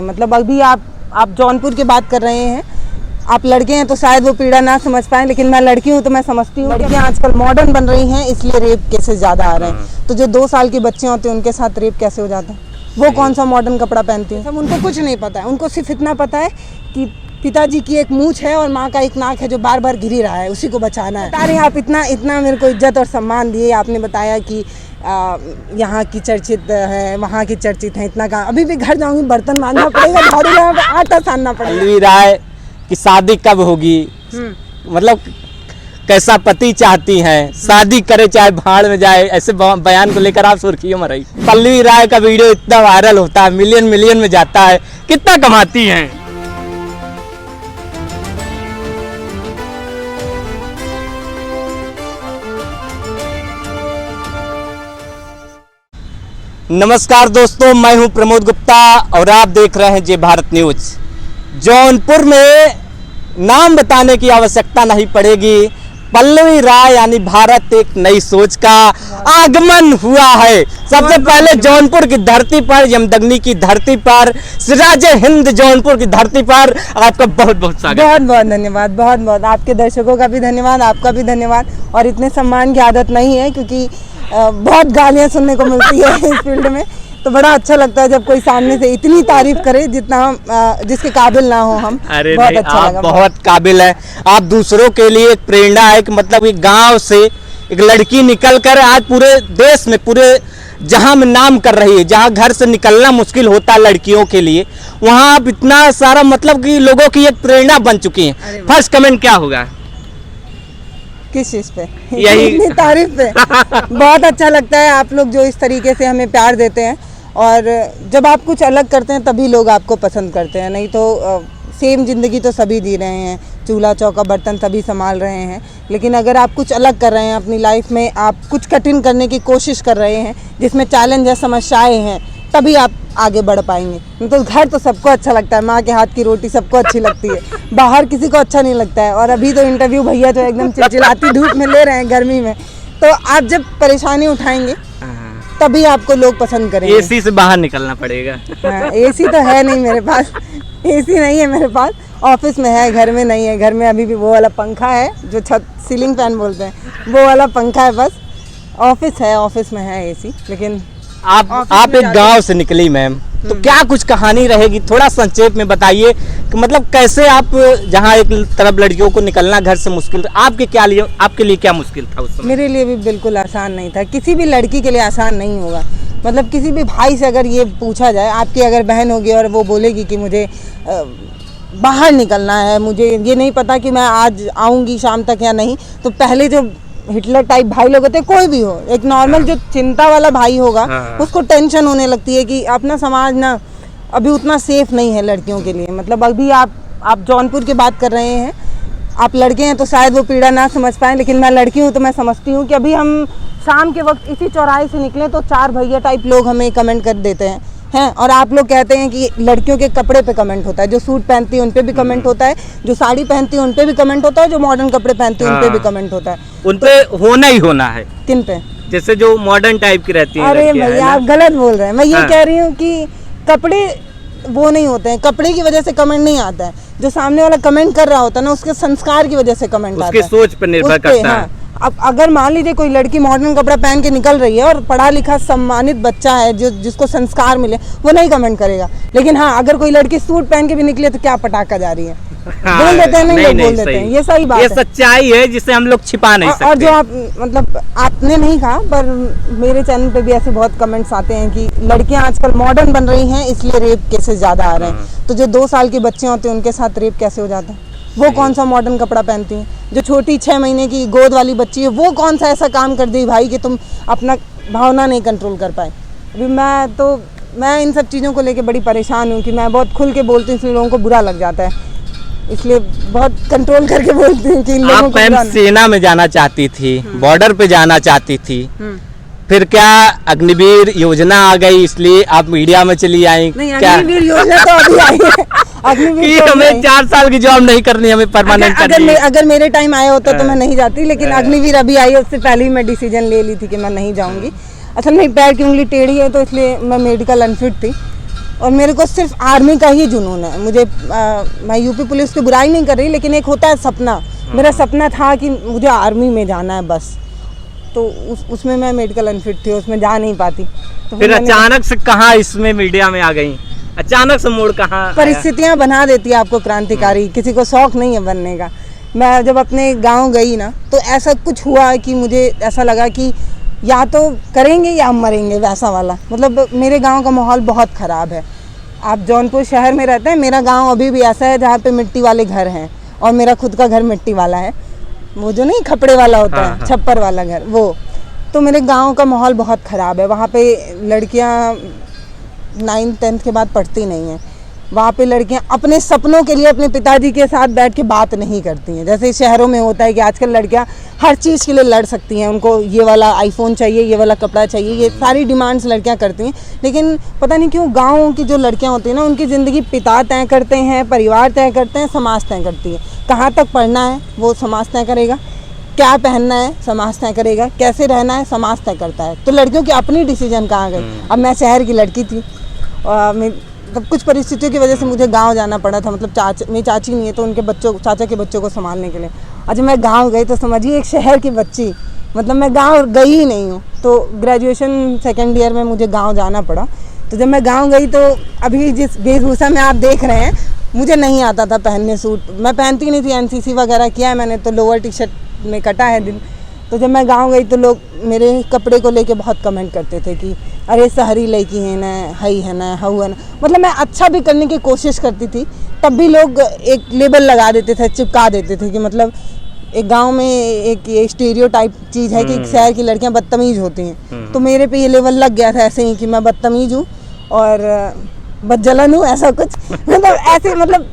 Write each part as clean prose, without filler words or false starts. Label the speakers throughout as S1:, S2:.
S1: मतलब अभी आप जौनपुर की बात कर रहे हैं, आप लड़के हैं तो शायद वो पीड़ा ना समझ पाए, लेकिन मैं लड़की हूँ तो मैं समझती हूँ। लड़कियाँ आजकल मॉडर्न बन रही हैं, इसलिए रेप केसेस ज़्यादा आ रहे हैं। तो जो 2 साल की बच्चे होते हैं उनके साथ रेप कैसे हो जाता है? वो कौन सा मॉडर्न कपड़ा पहनती हैं? सब उनको कुछ नहीं पता है, उनको सिर्फ इतना पता है कि पिताजी की एक मूंछ है और माँ का एक नाक है जो बार बार गिरी रहा है, उसी को बचाना है। अरे आप इतना मेरे को इज्जत और सम्मान दिए, आपने बताया कि यहाँ की चर्चित है, वहाँ की चर्चित है, इतना कहा। अभी भी घर जाऊंगी बर्तन मांजना पड़ेगा, झाड़ू लगाना, आटा सानना पड़ेगा।
S2: पल्लवी राय की शादी कब होगी, मतलब कैसा पति चाहती हैं, शादी करे चाहे भाड़ में जाए, ऐसे बयान को लेकर आप सुर्खियों में रही। पल्लवी राय का वीडियो इतना वायरल होता है, मिलियन में जाता है, कितना कमाती हैं? नमस्कार दोस्तों, मैं हूं प्रमोद गुप्ता और आप देख रहे हैं जय भारत न्यूज। जौनपुर में नाम बताने की आवश्यकता नहीं पड़ेगी, पल्लवी राय यानी भारत एक नई सोच का आगमन हुआ है। सबसे पहले जौनपुर की धरती पर, यमदग्नि की धरती पर, सिराजे हिंद जौनपुर की धरती पर आपका बहुत बहुत स्वागत।
S1: बहुत बहुत धन्यवाद, बहुत बहुत आपके दर्शकों का भी धन्यवाद, आपका भी धन्यवाद। और इतने सम्मान की आदत नहीं है क्योंकि बहुत गालियां सुनने को मिलती है इस फील्ड में, तो बड़ा अच्छा लगता है जब कोई सामने से इतनी तारीफ करे जितना हम जिसके काबिल ना हो हम।
S2: अरे
S1: बहुत
S2: नहीं,
S1: अच्छा
S2: आप
S1: लगा।
S2: बहुत काबिल है। आप दूसरों के लिए एक प्रेरणा है कि मतलब एक गांव से एक लड़की निकलकर आज पूरे देश में, पूरे जहां में नाम कर रही है। जहां घर से निकलना मुश्किल होता है लड़कियों के लिए, वहां आप इतना सारा मतलब कि लोगों की एक प्रेरणा बन चुकी है। फर्स्ट कमेंट क्या होगा?
S1: किस चीज पे?
S2: यही
S1: इतनी तारीफ पे बहुत अच्छा लगता है आप लोग जो इस तरीके से हमें प्यार देते हैं। और जब आप कुछ अलग करते हैं तभी लोग आपको पसंद करते हैं, नहीं तो सेम ज़िंदगी तो सभी जी रहे हैं, चूल्हा चौका बर्तन सभी संभाल रहे हैं। लेकिन अगर आप कुछ अलग कर रहे हैं अपनी लाइफ में, आप कुछ कठिन करने की कोशिश कर रहे हैं जिसमें चैलेंज है, समस्याएं हैं, तभी आप आगे बढ़ पाएंगे। तो घर तो सबको अच्छा लगता है, माँ के हाथ की रोटी सबको अच्छी लगती है, बाहर किसी को अच्छा नहीं लगता है। और अभी तो इंटरव्यू भैया तो एकदम चिलचिलाती धूप में ले रहे हैं गर्मी में, तो आप जब परेशानी उठाएंगे तभी आपको लोग पसंद करेंगे।
S2: एसी से बाहर निकलना पड़ेगा।
S1: हाँ, एसी तो है नहीं मेरे पास, एसी नहीं है मेरे पास, ऑफिस में है, घर में नहीं है। घर में अभी भी वो वाला पंखा है जो छत सीलिंग फैन बोलते हैं, वो वाला पंखा है बस। ऑफिस है, ऑफिस में है एसी। लेकिन
S2: आप एक गांव से निकली मैम, तो क्या कुछ कहानी रहेगी, थोड़ा संक्षेप में बताइए कि मतलब कैसे आप, जहां एक तरफ लड़कियों को निकलना घर से मुश्किल, आपके लिए क्या मुश्किल था उस समय?
S1: मेरे लिए भी बिल्कुल आसान नहीं था, किसी भी लड़की के लिए आसान नहीं होगा। मतलब किसी भी भाई से अगर ये पूछा जाए, आपकी अगर बहन होगी और वो बोलेगी कि मुझे बाहर निकलना है, मुझे ये नहीं पता कि मैं आज आऊँगी शाम तक या नहीं, तो पहले जो हिटलर टाइप भाई लोग होते हैं, कोई भी हो, एक नॉर्मल जो चिंता वाला भाई होगा, उसको टेंशन होने लगती है कि अपना समाज ना अभी उतना सेफ नहीं है लड़कियों के लिए। मतलब अभी आप जौनपुर की बात कर रहे हैं, आप लड़के हैं तो शायद वो पीड़ा ना समझ पाए, लेकिन मैं लड़की हूँ तो मैं समझती हूँ कि अभी हम शाम के वक्त इसी चौराहे से निकले तो 4 भैया टाइप लोग हमें कमेंट कर देते हैं और आप लोग कहते हैं कि लड़कियों के कपड़े पे कमेंट होता है, जो सूट पहनती है उन पे भी कमेंट होता है, जो साड़ी पहनती है उन पे भी कमेंट होता है, जो मॉडर्न कपड़े पहनती है उन पे भी कमेंट होता है।
S2: उन पे होना ही होना है।
S1: किन पे?
S2: जैसे जो मॉडर्न टाइप की रहती है।
S1: अरे भैया आप गलत बोल रहे हैं। मैं ये कह रही हूँ कि कपड़े वो नहीं होते हैं, कपड़े की वजह से कमेंट नहीं आता है। जो सामने वाला कमेंट कर रहा होता है ना, उसके संस्कार की वजह से कमेंट आता है,
S2: उसकी सोच पर निर्भर करता है।
S1: अब अगर मान लीजिए कोई लड़की मॉडर्न कपड़ा पहन के निकल रही है और पढ़ा लिखा सम्मानित बच्चा है जिसको संस्कार मिले, वो नहीं कमेंट करेगा। लेकिन हाँ, अगर कोई लड़की सूट पहन के भी निकले तो क्या पटाखा जा रही है, बोल देते हैं, नहीं लोग बोल देते हैं। ये सही बात है,
S2: ये सच्चाई है जिसे हम लोग छिपा नहीं सकते।
S1: और जो आप मतलब आपने नहीं कहा, पर मेरे चैनल पे भी ऐसे बहुत कमेंट्स आते हैं कि लड़कियां आजकल मॉडर्न बन रही हैं, इसलिए रेप केसेस ज्यादा आ रहे हैं। तो जो 2 साल के बच्चे होते हैं उनके साथ रेप कैसे हो जाता है? वो कौन सा मॉडर्न कपड़ा पहनती हैं? जो छोटी 6 महीने की गोद वाली बच्ची है, वो कौन सा ऐसा काम कर दी भाई कि तुम अपना भावना नहीं कंट्रोल कर पाए? अभी मैं इन सब चीज़ों को लेके बड़ी परेशान हूँ कि मैं बहुत खुल के बोलती हूँ, इसलिए लोगों को बुरा लग जाता है, इसलिए बहुत कंट्रोल करके बोलती हूँ कि इन लोगों को।
S2: आप सेना में जाना चाहती थी, बॉर्डर पे जाना चाहती थी, फिर क्या अग्निवीर योजना आ गई इसलिए आप मीडिया में चली आई?
S1: नहीं, अग्निवीर योजना तो अभी आई है। अग्निवीर तो
S2: हमें 4 साल की जॉब नहीं करनी, हमें परमानेंट करनी है।
S1: अगर मेरे टाइम आया होता तो मैं नहीं जाती, लेकिन अग्निवीर अभी आई है, उससे पहले ही मैं डिसीजन ले ली थी कि मैं नहीं जाऊंगी। असल में पैर की उंगली टेढ़ी है तो इसलिए मैं मेडिकल अनफिट थी। और मेरे को सिर्फ आर्मी का ही जुनून है। मुझे मैं यूपी पुलिस की बुराई नहीं कर रही, लेकिन एक होता है सपना, मेरा सपना था कि मुझे आर्मी में जाना है बस। तो उसमें मैं मेडिकल अनफिट थी, उसमें जा नहीं पाती। तो
S2: फिर अचानक से कहाँ इसमें मीडिया में आ गई, अचानक से मोड़ कहाँ?
S1: परिस्थितियाँ बना देती है आपको क्रांतिकारी, किसी को शौक नहीं है बनने का। मैं जब अपने गांव गई ना, तो ऐसा कुछ हुआ कि मुझे ऐसा लगा कि या तो करेंगे या हम मरेंगे, वैसा वाला। मतलब मेरे गांव का माहौल बहुत ख़राब है। आप जौनपुर शहर में रहते हैं, मेरा गांव अभी भी ऐसा है जहाँ पे मिट्टी वाले घर हैं, और मेरा खुद का घर मिट्टी वाला है, वो जो नहीं खपड़े वाला होता है, छप्पर वाला घर, वो। तो मेरे गांव का माहौल बहुत ख़राब है। वहाँ पे लड़कियाँ 9th-10th के बाद पढ़ती नहीं हैं। वहाँ पे लड़कियाँ अपने सपनों के लिए अपने पिताजी के साथ बैठ के बात नहीं करती हैं। जैसे शहरों में होता है कि आजकल लड़कियाँ हर चीज़ के लिए लड़ सकती हैं, उनको ये वाला आईफोन चाहिए, ये वाला कपड़ा चाहिए, ये सारी डिमांड्स लड़कियाँ करती हैं। लेकिन पता नहीं क्यों गाँव की जो लड़कियाँ होती हैं ना, उनकी ज़िंदगी पिता तय करते हैं, परिवार तय करते हैं, समाज तय करती है। कहाँ तक पढ़ना है वो समाज तय करेगा, क्या पहनना है समाज तय करेगा, कैसे रहना है समाज तय करता है। तो लड़कियों की अपनी डिसीजन कहाँ गई। अब मैं शहर की लड़की थी, तब कुछ परिस्थितियों की वजह से मुझे गांव जाना पड़ा था। मतलब मेरी चाची नहीं है, तो उनके बच्चों, चाचा के बच्चों को संभालने के लिए। और जब मैं गांव गई तो समझिए एक शहर की बच्ची, मतलब मैं गांव गई ही नहीं हूँ। तो ग्रेजुएशन 2nd ईयर में मुझे गांव जाना पड़ा। तो जब मैं गांव गई तो अभी जिस वेशभूषा में आप देख रहे हैं, मुझे नहीं आता था पहनने सूट। मैं पहनती नहीं थी, NCC वगैरह किया है मैंने, तो लोअर टी-शर्ट में कटा है दिन। तो जब मैं गांव गई तो लोग मेरे कपड़े को लेके बहुत कमेंट करते थे कि अरे शहरी लड़की है ना, हई है ना, हऊ है ना। मतलब मैं अच्छा भी करने की कोशिश करती थी, तब भी लोग एक लेबल लगा देते थे, चिपका देते थे कि मतलब एक गांव में एक ये स्टीरियोटाइप चीज़ है कि शहर की लड़कियां बदतमीज़ होती हैं। तो मेरे पे ये लेवल लग गया था ऐसे ही कि मैं बदतमीज़ हूँ और बदजलन हूँ, ऐसा कुछ। मतलब ऐसे, मतलब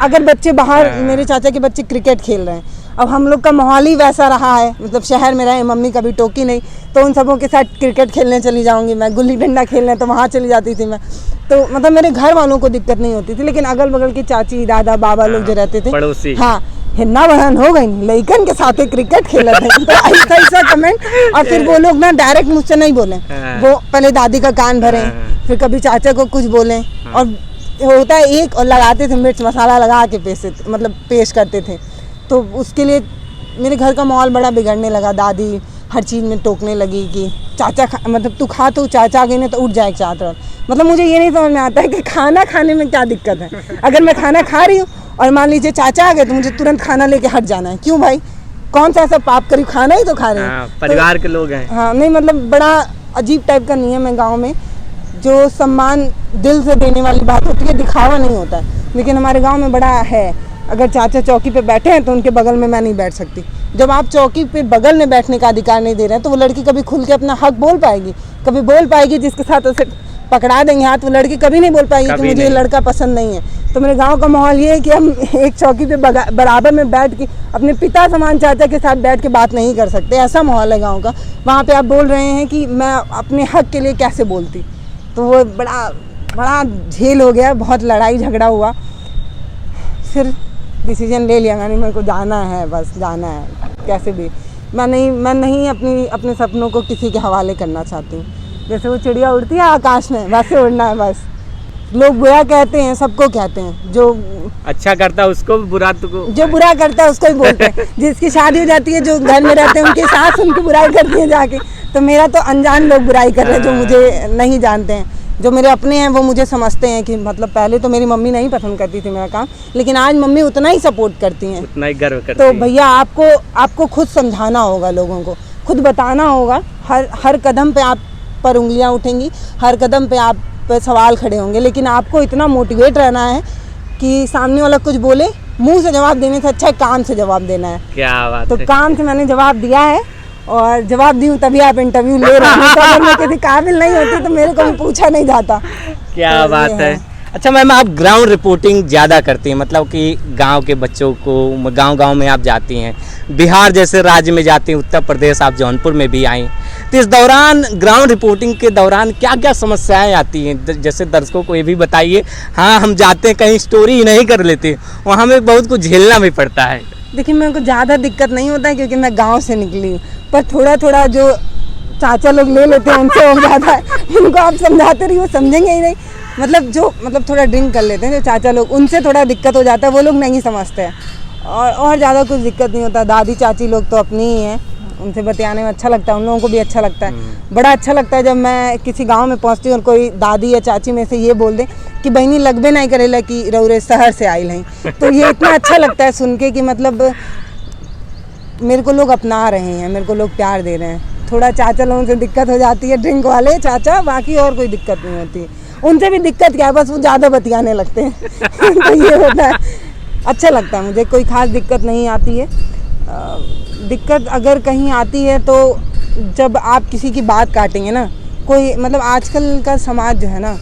S1: अगर बच्चे बाहर, मेरे चाचा के बच्चे क्रिकेट खेल रहे हैं, अब हम लोग का माहौल ही वैसा रहा है, मतलब शहर में रहे, मम्मी कभी टोकी नहीं, तो उन सबों के साथ क्रिकेट खेलने चली जाऊंगी मैं, गुल्ली डंडा खेलने तो वहाँ चली जाती थी मैं। तो मतलब मेरे घर वालों को दिक्कत नहीं होती थी, लेकिन अगल बगल की चाची, दादा, बाबा लोग जो रहते थे,
S2: पड़ोसी,
S1: हाँ, हिन्ना बहन हो गई, लइकन के साथ क्रिकेट खेल रहे थे। तो ऐसा कमेंट, और फिर वो लोग ना डायरेक्ट मुझसे नहीं बोले, वो पहले दादी का कान भरे, फिर कभी चाचा को कुछ बोले, और होता है एक, और लगाते थे मिर्च मसाला लगा के पेश करते थे। तो उसके लिए मेरे घर का माहौल बड़ा बिगड़ने लगा। दादी हर चीज़ में टोकने लगी कि चाचा मतलब तू खा, तो चाचा आ गई ना तो उठ जाए चाचा। मतलब मुझे ये नहीं समझ में आता है कि खाना खाने में क्या दिक्कत है। अगर मैं खाना खा रही हूँ और मान लीजिए चाचा आ गए, तो मुझे तुरंत खाना लेके हट जाना है। क्यों भाई, कौन सा ऐसा पाप करी, खाना ही तो खा रहे हैं,
S2: परिवार के लोग हैं।
S1: हाँ, नहीं मतलब बड़ा अजीब टाइप का नियम है गाँव में, जो सम्मान दिल से देने वाली बात होती है, दिखावा नहीं होता है। लेकिन हमारे गाँव में बड़ा है, अगर चाचा चौकी पे बैठे हैं तो उनके बगल में मैं नहीं बैठ सकती। जब आप चौकी पे बगल में बैठने का अधिकार नहीं दे रहे हैं, तो वो लड़की कभी खुल के अपना हक बोल पाएगी, कभी बोल पाएगी जिसके साथ उसे पकड़ा देंगे हाथ, वो लड़की कभी नहीं बोल पाएगी कि मुझे ये लड़का पसंद नहीं है। तो मेरे गांव का माहौल ये है कि हम एक चौकी पे बराबर में बैठ के अपने पिता समान चाचा के साथ बैठ के बात नहीं कर सकते, ऐसा माहौल है गाँव का। वहाँ पे आप बोल रहे हैं कि मैं अपने हक के लिए कैसे बोलती, तो वो बड़ा झेल हो गया, बहुत लड़ाई झगड़ा हुआ। फिर डिसीजन ले लिया मैंने, मेरे को जाना है, बस जाना है कैसे भी। मैं नहीं अपने सपनों को किसी के हवाले करना चाहती हूँ। जैसे वो चिड़िया उड़ती है आकाश में, वैसे उड़ना है बस। लोग बुरा कहते हैं, सबको कहते हैं, जो
S2: अच्छा करता है उसको, बुरा तो
S1: जो बुरा करता है उसको ही बोलते हैं। जिसकी शादी हो जाती है, जो घर में रहते हैं, उनकी सास उनकी बुराई करती है जाके। तो मेरा तो अनजान लोग बुराई कर रहे हैं, जो मुझे नहीं जानते हैं। जो मेरे अपने हैं वो मुझे समझते हैं कि मतलब पहले तो मेरी मम्मी नहीं पसंद करती थी मेरा काम, लेकिन आज मम्मी उतना ही सपोर्ट करती हैं,
S2: उतना ही गर्व करती
S1: तो
S2: हैं।
S1: भैया आपको खुद समझाना होगा, लोगों को खुद बताना होगा। हर कदम पे आप पर उंगलियां उठेंगी, हर कदम पे आप पर सवाल खड़े होंगे, लेकिन आपको इतना मोटिवेट रहना है कि सामने वाला कुछ बोले, मुंह से जवाब देने से अच्छा है काम से जवाब देना है।
S2: क्या बात
S1: तो
S2: है।
S1: काम से मैंने जवाब दिया है, और जवाब दी हूँ तभी आप इंटरव्यू ले रहे हैं। तो अगर मैं किसी काबिल नहीं होती तो मेरे को भी पूछा नहीं जाता।
S2: क्या
S1: तो
S2: बात है। अच्छा मैम, आप ग्राउंड रिपोर्टिंग ज़्यादा करती हैं, मतलब कि गांव के बच्चों को गांव में आप जाती हैं, बिहार जैसे राज्य में जाती हैं, उत्तर प्रदेश, आप जौनपुर में भी आई। तो इस दौरान ग्राउंड रिपोर्टिंग के दौरान क्या क्या समस्याएं आती हैं, जैसे दर्शकों को ये भी बताइए। हाँ, हम जाते हैं कहीं स्टोरी ही नहीं कर लेते, वहाँ हमें बहुत कुछ झेलना भी पड़ता है।
S1: देखिए मेरे को ज़्यादा दिक्कत नहीं होता है क्योंकि मैं गांव से निकली हूँ, पर थोड़ा थोड़ा जो चाचा लोग ले लेते हैं, उनसे हो जाता है। उनको आप समझाते रहिए वो समझेंगे ही नहीं। मतलब थोड़ा ड्रिंक कर लेते हैं जो चाचा लोग, उनसे थोड़ा दिक्कत हो जाता है, वो लोग नहीं समझते हैं। और ज़्यादा कुछ दिक्कत नहीं होता। दादी चाची लोग तो अपनी ही हैं, उनसे बतियाने में अच्छा लगता है, उन लोगों को भी अच्छा लगता है। बड़ा अच्छा लगता है जब मैं किसी गांव में पहुंचती हूँ और कोई दादी या चाची में से ये बोल दे कि बहनी लगबे नहीं करेला कि रौरे शहर से आइल हैं, तो ये इतना अच्छा लगता है सुन के कि मतलब मेरे को लोग अपना रहे हैं, मेरे को लोग प्यार दे रहे हैं। थोड़ा चाचा लोगों से दिक्कत हो जाती है, ड्रिंक वाले चाचा, बाकी और कोई दिक्कत नहीं होती। उनसे भी दिक्कत क्या है, बस वो ज़्यादा बतियाने लगते हैं। तो ये होता है, अच्छा लगता है मुझे, कोई ख़ास दिक्कत नहीं आती है। दिक्कत अगर कहीं आती है तो जब आप किसी की बात काटेंगे ना, कोई मतलब आजकल का समाज जो है ना,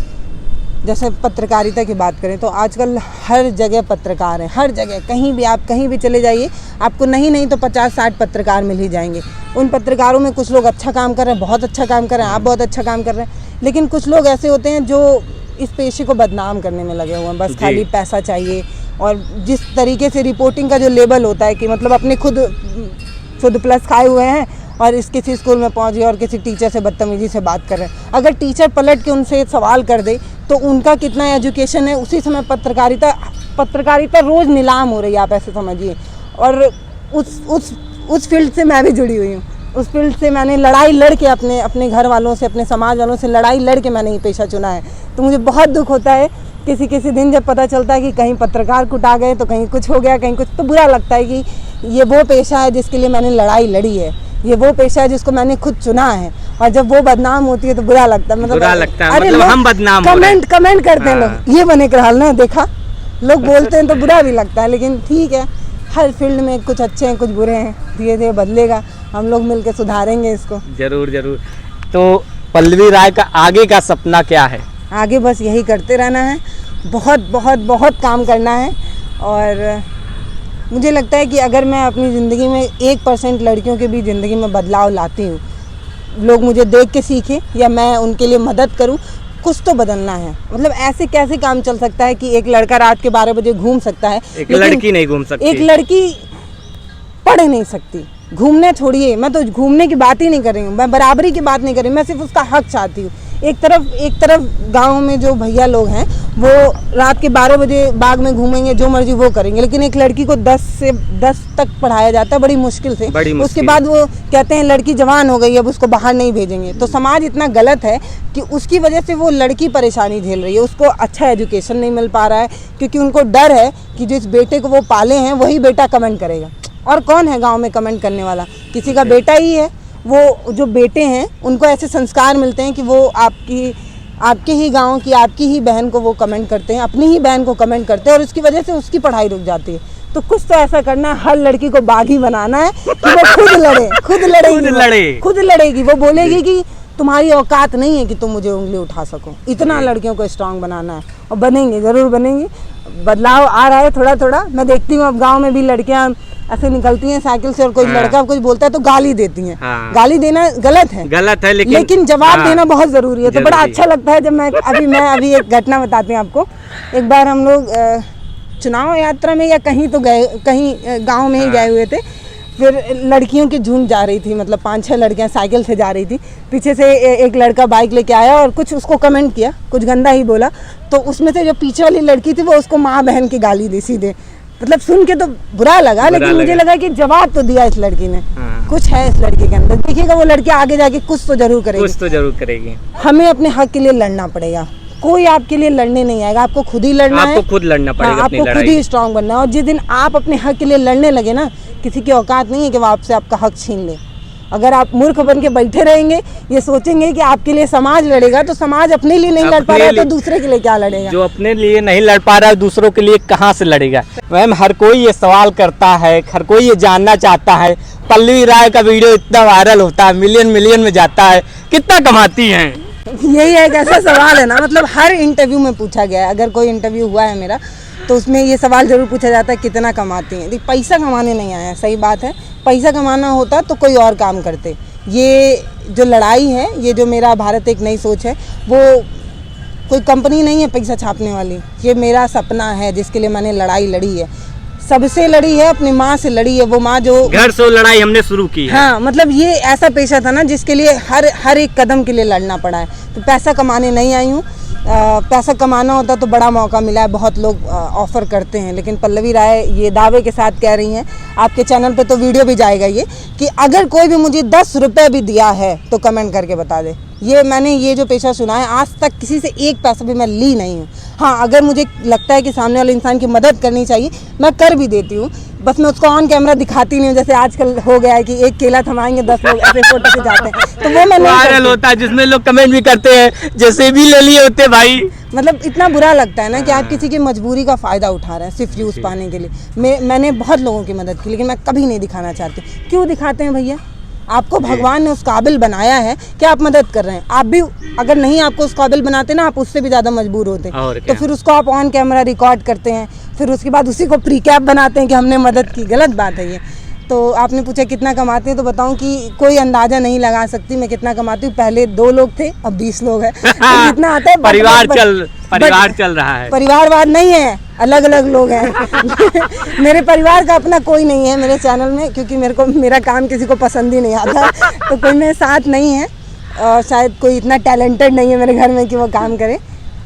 S1: जैसे पत्रकारिता की बात करें तो आजकल हर जगह पत्रकार हैं, हर जगह, कहीं भी आप कहीं भी चले जाइए आपको नहीं तो 50-60 पत्रकार मिल ही जाएंगे। उन पत्रकारों में कुछ लोग अच्छा काम कर रहे हैं, बहुत अच्छा काम कर रहे हैं, आप बहुत अच्छा काम कर रहे हैं, लेकिन कुछ लोग ऐसे होते हैं जो इस पेशे को बदनाम करने में लगे हुए हैं, बस खाली पैसा चाहिए। और जिस तरीके से रिपोर्टिंग का जो लेवल होता है कि मतलब अपने खुद प्लस खाए हुए हैं और इस किसी स्कूल में पहुंच गए और किसी टीचर से बदतमीजी से बात कर रहे हैं, अगर टीचर पलट के उनसे सवाल कर दे तो उनका कितना एजुकेशन है, उसी समय पत्रकारिता रोज़ नीलाम हो रही है, आप ऐसे समझिए। और उस फील्ड से मैं भी जुड़ी हुई हूँ, उस फील्ड से मैंने लड़ाई लड़ के अपने घर वालों से, अपने समाज वालों से लड़ाई लड़ के मैंने ये पेशा चुना है। तो मुझे बहुत दुख होता है किसी दिन जब पता चलता है कि कहीं पत्रकार कुटा गए, तो कहीं कुछ हो गया, कहीं कुछ, तो बुरा लगता है कि ये वो पेशा है जिसके लिए मैंने लड़ाई लड़ी है, ये वो पेशा है जिसको मैंने खुद चुना है। और जब वो बदनाम होती है तो बुरा लगता है,
S2: बुरा लगता है,
S1: अरे
S2: मतलब हम बदनाम हो रहे हैं।
S1: कमेंट करते हैं लोग, ये बने कर हाल ना, देखा लोग बोलते हैं तो बुरा भी लगता है, लेकिन ठीक है, हर फील्ड में कुछ अच्छे हैं कुछ बुरे हैं, धीरे धीरे बदलेगा, हम लोग मिलकर सुधारेंगे इसको।
S2: जरूर। तो पल्लवी राय का आगे का सपना क्या है?
S1: आगे बस यही करते रहना है, बहुत काम करना है। और मुझे लगता है कि अगर मैं अपनी ज़िंदगी में 1% लड़कियों के भी ज़िंदगी में बदलाव लाती हूँ, लोग मुझे देख के सीखें या मैं उनके लिए मदद करूँ, कुछ तो बदलना है। मतलब ऐसे कैसे काम चल सकता है कि एक लड़का रात के 12 बजे घूम सकता है,
S2: एक लड़की नहीं घूम सकती,
S1: एक लड़की पढ़ नहीं सकती। घूमने छोड़िए, मैं तो घूमने की बात ही नहीं कर रही हूँ, मैं बराबरी की बात नहीं कर रही, मैं सिर्फ उसका हक चाहती हूँ। एक तरफ गांव में जो भैया लोग हैं वो रात के 12 बजे बाग में घूमेंगे, जो मर्जी वो करेंगे, लेकिन एक लड़की को 10 से 10 तक पढ़ाया जाता है बड़ी मुश्किल से। उसके बाद वो कहते हैं लड़की जवान हो गई, अब उसको बाहर नहीं भेजेंगे। तो समाज इतना गलत है कि उसकी वजह से वो लड़की परेशानी झेल रही है, उसको अच्छा एजुकेशन नहीं मिल पा रहा है, क्योंकि उनको डर है कि जिस बेटे को वो पाले हैं वही बेटा कमेंट करेगा। और कौन है गाँव में कमेंट करने वाला? किसी का बेटा ही है। वो जो बेटे हैं उनको ऐसे संस्कार मिलते हैं कि वो आपके ही गांव की, आपकी ही बहन को वो कमेंट करते हैं, अपनी ही बहन को कमेंट करते हैं, और उसकी वजह से उसकी पढ़ाई रुक जाती है। तो कुछ तो ऐसा करना है, हर लड़की को बागी बनाना है कि वो खुद लड़ेगी। वो बोलेगी कि तुम्हारी औकात नहीं है कि तुम मुझे उंगली उठा सको। इतना लड़कियों को स्ट्रांग बनाना है, और बनेंगे, ज़रूर बनेंगे। बदलाव आ रहा है थोड़ा। मैं देखती हूँ अब गाँव में भी लड़कियाँ ऐसे निकलती हैं साइकिल से, और कोई लड़का कुछ बोलता है तो गाली देती हैं। गाली देना गलत है, लेकिन जवाब देना बहुत ज़रूरी है। तो बड़ा अच्छा लगता है जब मैं अभी एक घटना बताती हूँ आपको। एक बार हम लोग चुनाव यात्रा में या कहीं गांव में ही गए हुए थे, फिर लड़कियों की झुंड जा रही थी, मतलब 5-6 लड़कियां साइकिल से जा रही थी। पीछे से एक लड़का बाइक लेके आया और कुछ उसको कमेंट किया, कुछ गंदा ही बोला। तो उसमें से जो पीछे वाली लड़की थी वो उसको माँ बहन की गाली दी सीधे। मतलब सुन के तो बुरा लगा, लेकिन मुझे लगा कि जवाब तो दिया इस लड़की ने। कुछ है इस लड़की के अंदर, देखिएगा वो लड़की आगे जाके कुछ तो जरूर करेगी। हमें अपने हक के लिए लड़ना पड़ेगा, कोई आपके लिए लड़ने नहीं आएगा, आपको खुद ही लड़ना है,
S2: आपको खुद लड़ना पड़ेगा,
S1: आपको खुद ही स्ट्रांग बनना है। और जिस दिन आप अपने हक के लिए लड़ने लगे ना, किसी की औकात नहीं है कि वो आपसे आपका हक छीन ले। अगर आप मूर्ख बन के बैठे रहेंगे, ये सोचेंगे कि आपके लिए समाज लड़ेगा, तो समाज अपने लिए नहीं लड़ पा रहा है तो दूसरे के लिए क्या लड़ेगा?
S2: जो अपने लिए नहीं लड़ पा रहा है दूसरों के लिए कहाँ से लड़ेगा? मैम, हर कोई ये सवाल करता है, हर कोई ये जानना चाहता है, पल्लवी राय का वीडियो इतना वायरल होता है, मिलियन में जाता है, कितना कमाती हैं?
S1: यही एक ऐसा सवाल है ना, मतलब हर इंटरव्यू में पूछा गया है। अगर कोई इंटरव्यू हुआ है मेरा तो उसमें ये सवाल जरूर पूछा जाता है कितना कमाती हैं। देखिए, पैसा कमाने नहीं आया, सही बात है। पैसा कमाना होता तो कोई और काम करते। ये जो लड़ाई है, ये जो मेरा भारत एक नई सोच है, वो कोई कंपनी नहीं है पैसा छापने वाली। ये मेरा सपना है जिसके लिए मैंने लड़ाई लड़ी है। सबसे लड़ी है, अपनी माँ से लड़ी है। वो माँ जो
S2: घर से लड़ाई हमने शुरू की है।
S1: हाँ, मतलब ये ऐसा पेशा था ना जिसके लिए हर एक कदम के लिए लड़ना पड़ा है। तो पैसा कमाने नहीं आई हूँ। पैसा कमाना होता तो बड़ा मौका मिला है, बहुत लोग ऑफ़र करते हैं, लेकिन पल्लवी राय ये दावे के साथ कह रही हैं, आपके चैनल पे तो वीडियो भी जाएगा ये, कि अगर कोई भी मुझे 10 रुपये भी दिया है तो कमेंट करके बता दे। मैंने ये जो पेशा सुना है, आज तक किसी से एक पैसा भी मैं ली नहीं हूँ। हाँ, अगर मुझे लगता है कि सामने वाले इंसान की मदद करनी चाहिए, मैं कर भी देती हूँ, बस मैं उसको ऑन कैमरा दिखाती नहीं हूँ। जैसे आजकल हो गया है कि एक केला थमाएंगे 10 लोग ऐसे फोटो से जाते हैं, तो वो मैं
S2: वायरल होता है, जिसमें लोग कमेंट भी करते हैं जैसे भी ले लिए होते भाई।
S1: मतलब इतना बुरा लगता है ना कि आप किसी की मजबूरी का फ़ायदा उठा रहे हैं सिर्फ व्यूज़ पाने के लिए। मैंने बहुत लोगों की मदद की, लेकिन मैं कभी नहीं दिखाना चाहती। क्यों दिखाते हैं भैया? आपको भगवान ने उस काबिल बनाया है कि आप मदद कर रहे हैं। आप भी अगर नहीं आपको उस काबिल बनाते ना, आप उससे भी ज़्यादा मजबूर होते। तो फिर उसको आप ऑन कैमरा रिकॉर्ड करते हैं, फिर उसके बाद उसी को प्री कैप बनाते हैं कि हमने मदद की। गलत बात है ये। तो आपने पूछा कितना कमाते हैं, तो बताऊं कि कोई अंदाज़ा नहीं लगा सकती मैं कितना कमाती हूँ। पहले 2 लोग थे, अब 20 लोग हैं। तो जितना आता है
S2: परिवार चल रहा है।
S1: परिवारवाद नहीं है, अलग अलग लोग हैं। मेरे परिवार का अपना कोई नहीं है मेरे चैनल में, क्योंकि मेरा काम किसी को पसंद ही नहीं आता। तो कोई मेरे साथ नहीं है, और शायद कोई इतना टैलेंटेड नहीं है मेरे घर में कि वो काम करे।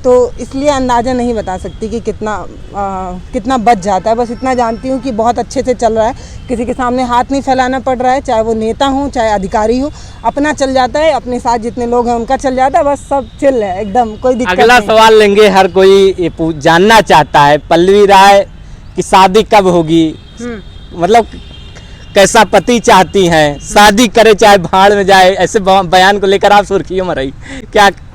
S1: तो इसलिए अंदाज़ा नहीं बता सकती कि कितना बच जाता है। बस इतना जानती हूँ कि बहुत अच्छे से चल रहा है, किसी के सामने हाथ नहीं फैलाना पड़ रहा है, चाहे वो नेता हो चाहे अधिकारी हो, अपना चल जाता है। अपने साथ जितने लोग हैं उनका चल जाता है, बस सब चिल है एकदम, कोई दिक्कत
S2: अगला
S1: नहीं।
S2: सवाल लेंगे, हर कोई ये जानना चाहता है पल्लवी राय की शादी कब होगी, मतलब कैसा पति चाहती हैं, शादी करे चाहे भाड़ में जाए, ऐसे बयान को लेकर आप सुर्खियों में रही,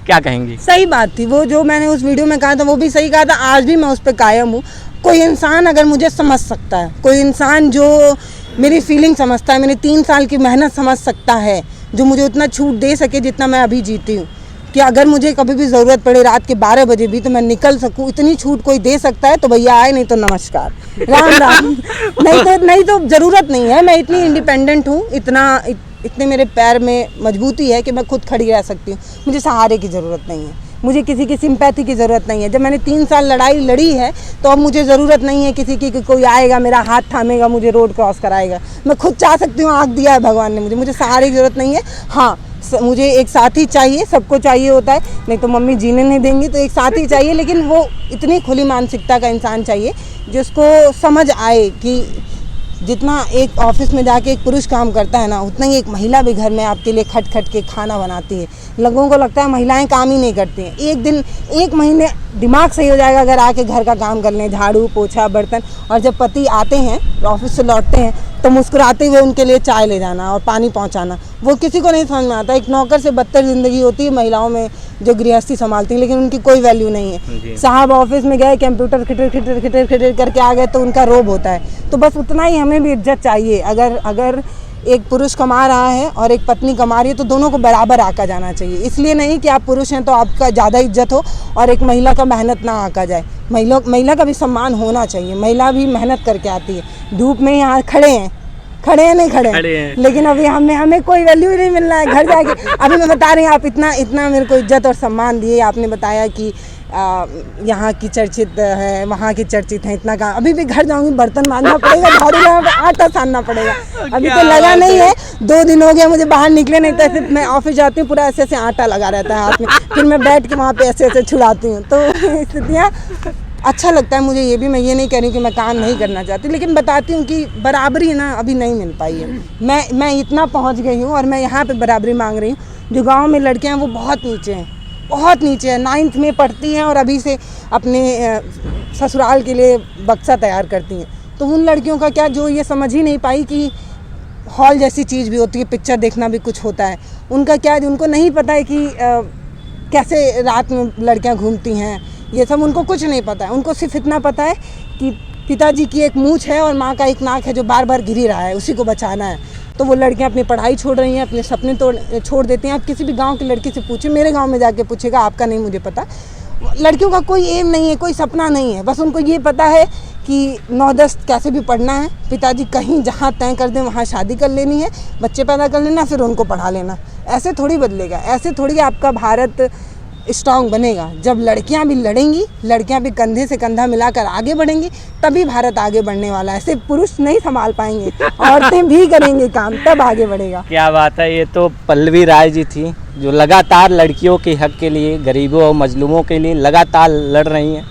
S2: क्या कहेंगी?
S1: सही बात थी वो, जो मैंने उस वीडियो में कहा था वो भी सही कहा था, आज भी मैं उस पर कायम हूँ। कोई इंसान अगर मुझे समझ सकता है, कोई इंसान जो मेरी फीलिंग समझता है, मेरी 3 साल की मेहनत समझ सकता है, जो मुझे उतना छूट दे सके जितना मैं अभी जीती हूँ, कि अगर मुझे कभी भी ज़रूरत पड़े रात के 12 बजे भी तो मैं निकल सकूँ, इतनी छूट कोई दे सकता है तो भैया आए, नहीं तो नमस्कार, राम राम। नहीं तो ज़रूरत नहीं है। मैं इतनी इंडिपेंडेंट हूँ, इतने मेरे पैर में मजबूती है कि मैं खुद खड़ी रह सकती हूँ। मुझे सहारे की ज़रूरत नहीं है, मुझे किसी की सिंपैथी की ज़रूरत नहीं है। जब मैंने 3 साल लड़ाई लड़ी है तो अब मुझे ज़रूरत नहीं है किसी की कि कोई आएगा मेरा हाथ थामेगा मुझे रोड क्रॉस कराएगा। मैं खुद चाह सकती हूँ, आँख दिया है भगवान ने मुझे सहारे की ज़रूरत नहीं है। हाँ, मुझे एक साथी चाहिए, सबको चाहिए होता है, नहीं तो मम्मी जीने नहीं देंगी, तो एक साथी चाहिए, लेकिन वो इतनी खुली मानसिकता का इंसान चाहिए जिसको समझ आए कि जितना एक ऑफिस में जाके एक पुरुष काम करता है ना, उतना ही एक महिला भी घर में आपके लिए खट खट के खाना बनाती है। लोगों को लगता है महिलाएं काम ही नहीं करती हैं। एक महीने दिमाग सही हो जाएगा अगर आके घर का काम कर लें, झाड़ू पोछा बर्तन। और जब पति आते हैं ऑफिस से लौटते हैं तो मुस्कुराते हुए उनके लिए चाय ले जाना और पानी पहुंचाना, वो किसी को नहीं समझ में आता। एक नौकर से बदतर ज़िंदगी होती है महिलाओं में जो गृहस्थी संभालती है, लेकिन उनकी कोई वैल्यू नहीं है। साहब ऑफिस में गए, कंप्यूटर खिटर खिटर खिटर खिटर करके आ गए तो उनका रोब होता है। तो बस उतना ही हमें भी इज्जत चाहिए। अगर एक पुरुष कमा रहा है और एक पत्नी कमा रही है तो दोनों को बराबर आका जाना चाहिए। इसलिए नहीं कि आप पुरुष हैं तो आपका ज़्यादा इज्जत हो और एक महिला का मेहनत ना आका जाए। महिला का भी सम्मान होना चाहिए। महिला भी मेहनत करके आती है। धूप में यहाँ खड़े हैं लेकिन अभी हमें कोई वैल्यू ही नहीं मिल रहा है। घर जाके अभी मैं बता रही हूँ, आप इतना मेरे को इज्जत और सम्मान दिए। आपने बताया कि यहाँ की चर्चित है, वहाँ की चर्चित है, इतना काम। अभी भी घर जाऊँगी बर्तन मांजना पड़ेगा, झाड़ू लगाना, आटा सानना पड़ेगा। अभी तो लगा नहीं है, 2 दिन हो गया मुझे बाहर निकले नहीं तो ऐसे मैं ऑफिस जाती हूँ पूरा ऐसे आटा लगा रहता है हाथ में, फिर मैं बैठ के वहाँ पे ऐसे छुड़ाती हूँ। तो स्थितियाँ अच्छा लगता है मुझे। ये भी मैं ये नहीं कह रही हूँ कि मैं काम नहीं करना चाहती, लेकिन बताती हूँ कि बराबरी ना अभी नहीं मिल पाई है। मैं इतना पहुँच गई हूँ और मैं यहाँ पे बराबरी मांग रही हूँ। जो गाँव में लड़कियाँ हैं वो बहुत नीचे हैं, 9th में पढ़ती हैं और अभी से अपने ससुराल के लिए बक्सा तैयार करती हैं। तो उन लड़कियों का क्या, जो ये समझ ही नहीं पाई कि हॉल जैसी चीज़ भी होती है, पिक्चर देखना भी कुछ होता है। उनका क्या, उनको नहीं पता है कि कैसे रात में लड़कियां घूमती हैं, ये सब उनको कुछ नहीं पता है। उनको सिर्फ इतना पता है कि पिताजी की एक मूंछ है और माँ का एक नाक है जो बार बार गिरी रहा है, उसी को बचाना है। तो वो लड़कियां अपनी पढ़ाई छोड़ रही हैं, अपने सपने छोड़ देती हैं। आप किसी भी गांव की लड़की से पूछे, मेरे गांव में जाके पूछेगा, आपका नहीं मुझे पता। लड़कियों का कोई एम नहीं है, कोई सपना नहीं है। बस उनको ये पता है कि 9-10 कैसे भी पढ़ना है, पिताजी कहीं जहाँ तय कर दें वहाँ शादी कर लेनी है, बच्चे पैदा कर लेना, फिर उनको पढ़ा लेना। ऐसे थोड़ी बदलेगा, ऐसे थोड़ी आपका भारत स्ट्रांग बनेगा। जब लड़कियां भी लड़ेंगी, लड़कियां भी कंधे से कंधा मिलाकर आगे बढ़ेंगी, तभी भारत आगे बढ़ने वाला है। सिर्फ पुरुष नहीं संभाल पाएंगे, औरतें भी करेंगे काम, तब आगे बढ़ेगा।
S2: क्या बात है। ये तो पल्लवी राय जी थी जो लगातार लड़कियों के हक के लिए, गरीबों और मजलूमों के लिए लगातार लड़ रही हैं।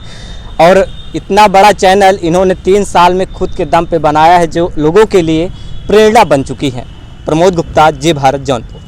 S2: और इतना बड़ा चैनल इन्होंने 3 साल में खुद के दम पे बनाया है, जो लोगों के लिए प्रेरणा बन चुकी है। प्रमोद गुप्ता, जय भारत, जौनपुर।